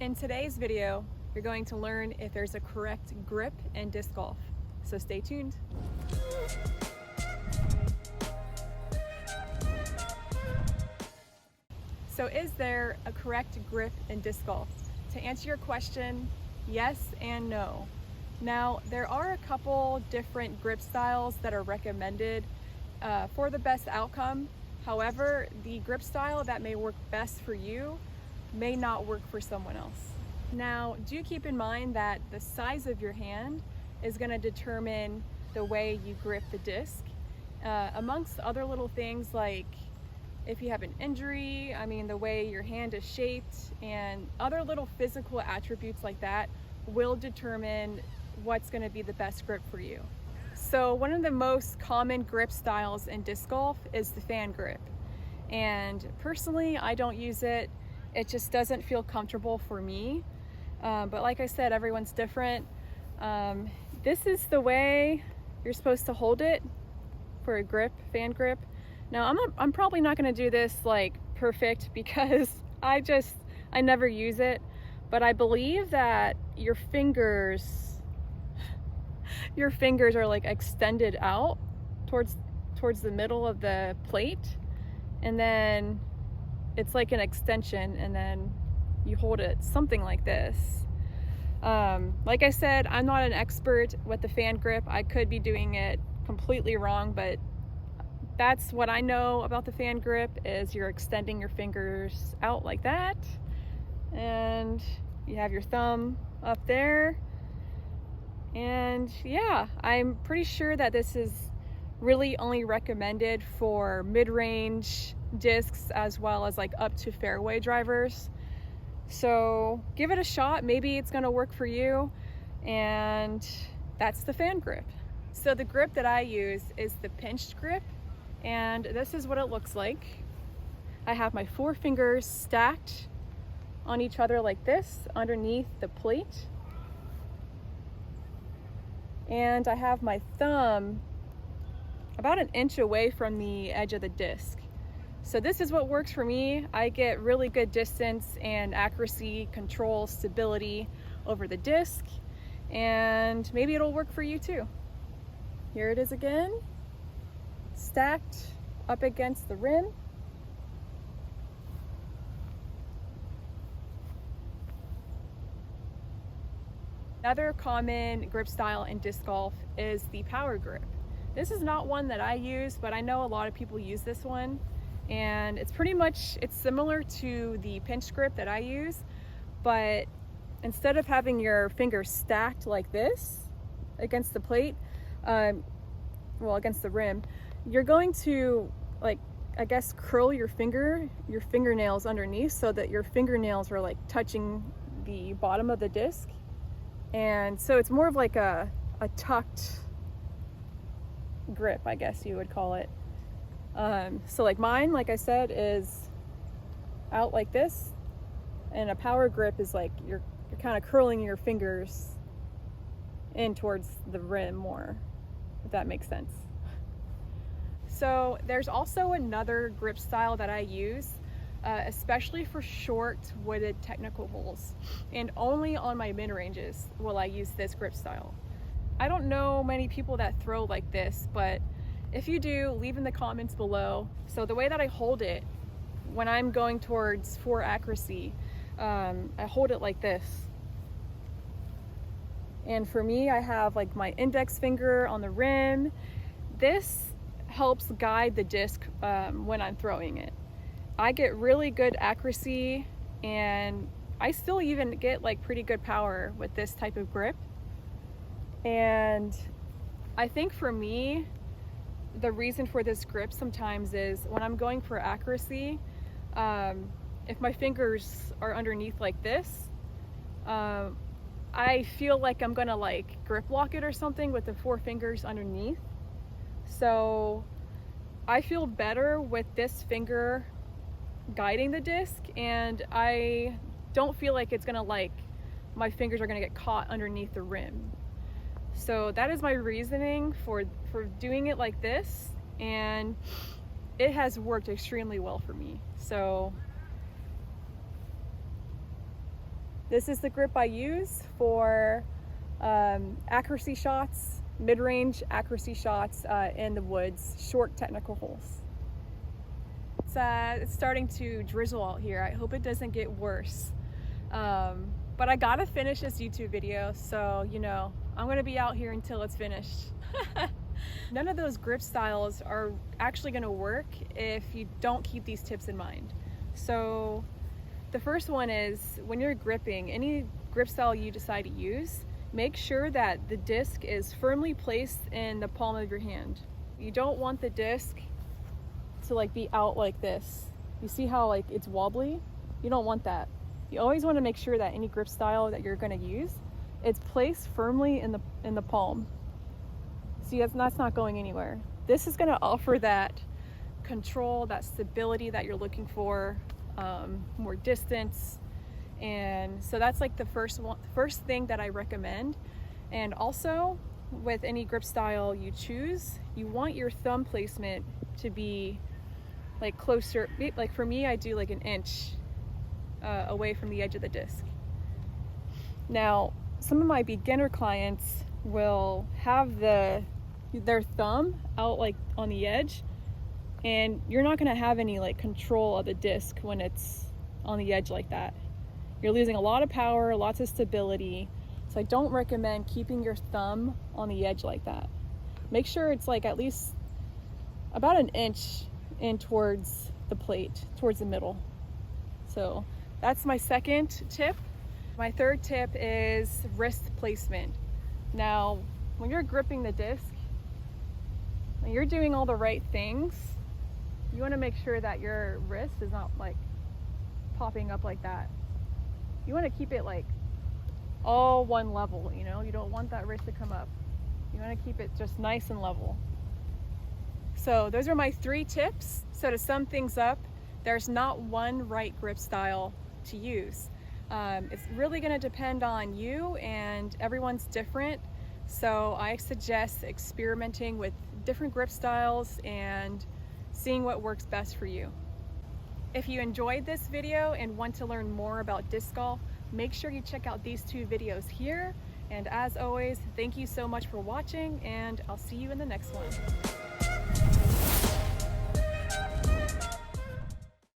In today's video, you're going to learn if there's a correct grip in disc golf. So stay tuned. So is there a correct grip in disc golf? To answer your question, yes and no. Now, there are a couple different grip styles that are recommended for the best outcome. However, the grip style that may work best for you may not work for someone else. Now, do keep in mind that the size of your hand is going to determine the way you grip the disc, amongst other little things like if you have an injury, the way your hand is shaped, and other little physical attributes like that will determine what's going to be the best grip for you. So one of the most common grip styles in disc golf is the fan grip. And personally, I don't use it. It just doesn't feel comfortable for me. But like I said, everyone's different. This is the way you're supposed to hold it for a grip, fan grip. Now, I'm probably not going to do this like perfect because I never use it. But I believe that your fingers are like extended out towards the middle of the plate, and then it's like an extension, and then you hold it something like this. Like I said, I'm not an expert with the fan grip. I could be doing it completely wrong, but that's what I know about the fan grip is you're extending your fingers out like that, and you have your thumb up there. And yeah, I'm pretty sure that this is really only recommended for mid-range discs as well as like up to fairway drivers. So give it a shot. Maybe it's going to work for you. And that's the fan grip. So the grip that I use is the pinched grip, and this is what it looks like. I have my 4 fingers stacked on each other like this underneath the plate, and I have my thumb about an inch away from the edge of the disc. So this is what works for me. I get really good distance and accuracy, control, stability over the disc, and maybe it'll work for you too. Here it is again, stacked up against the rim. Another common grip style in disc golf is the power grip. This is not one that I use, but I know a lot of people use this one, and it's similar to the pinch grip that I use, but instead of having your fingers stacked like this against the plate, against the rim, you're going to curl your fingernails underneath so that your fingernails are like touching the bottom of the disc. And so it's more of like a tucked grip, I guess you would call it. So like mine, like I said, is out like this, and a power grip is like you're kind of curling your fingers in towards the rim more, if that makes sense. So there's also another grip style that I use, especially for short wooded technical holes, and only on my mid-ranges will I use this grip style. I don't know many people that throw like this, but if you do, leave in the comments below. So the way that I hold it when I'm going towards for accuracy, I hold it like this. And for me, I have like my index finger on the rim. This helps guide the disc when I'm throwing it. I get really good accuracy, and I still even get like pretty good power with this type of grip. And I think for me, the reason for this grip sometimes is when I'm going for accuracy, if my fingers are underneath like this, I feel like I'm gonna like grip lock it or something with the 4 fingers underneath. So I feel better with this finger guiding the disc, and I don't feel like it's gonna my fingers are gonna get caught underneath the rim. So that is my reasoning for doing it like this, and it has worked extremely well for me. So This is the grip I use for accuracy shots, mid-range accuracy shots in the woods, short technical holes. It's starting to drizzle out here. I hope it doesn't get worse. But I gotta finish this YouTube video, so you know, I'm gonna be out here until it's finished. None of those grip styles are actually gonna work if you don't keep these tips in mind. So the first one is, when you're gripping, any grip style you decide to use, make sure that the disc is firmly placed in the palm of your hand. You don't want the disc to like be out like this. You see how like it's wobbly? You don't want that. You always want to make sure that any grip style that you're going to use, it's placed firmly in the palm. See, that's not going anywhere. This is going to offer that control, that stability that you're looking for, more distance. And so that's like the first thing that I recommend. And also, with any grip style you choose, you want your thumb placement to be like closer. Like for me, I do like an inch away from the edge of the disc. Now, some of my beginner clients will have their thumb out like on the edge, and you're not going to have any like control of the disc when it's on the edge like that. You're losing a lot of power, lots of stability. So I don't recommend keeping your thumb on the edge like that. Make sure it's like at least about an inch in towards the plate, towards the middle. So that's my second tip. My third tip is wrist placement. Now, when you're gripping the disc, and you're doing all the right things, you want to make sure that your wrist is not like popping up like that. You want to keep it like all one level, you know? You don't want that wrist to come up. You want to keep it just nice and level. So those are my 3 tips. So to sum things up, there's not one right grip style to use. It's really going to depend on you, and everyone's different. So I suggest experimenting with different grip styles and seeing what works best for you. If you enjoyed this video and want to learn more about disc golf, make sure you check out these 2 videos here. And as always, thank you so much for watching, and I'll see you in the next one.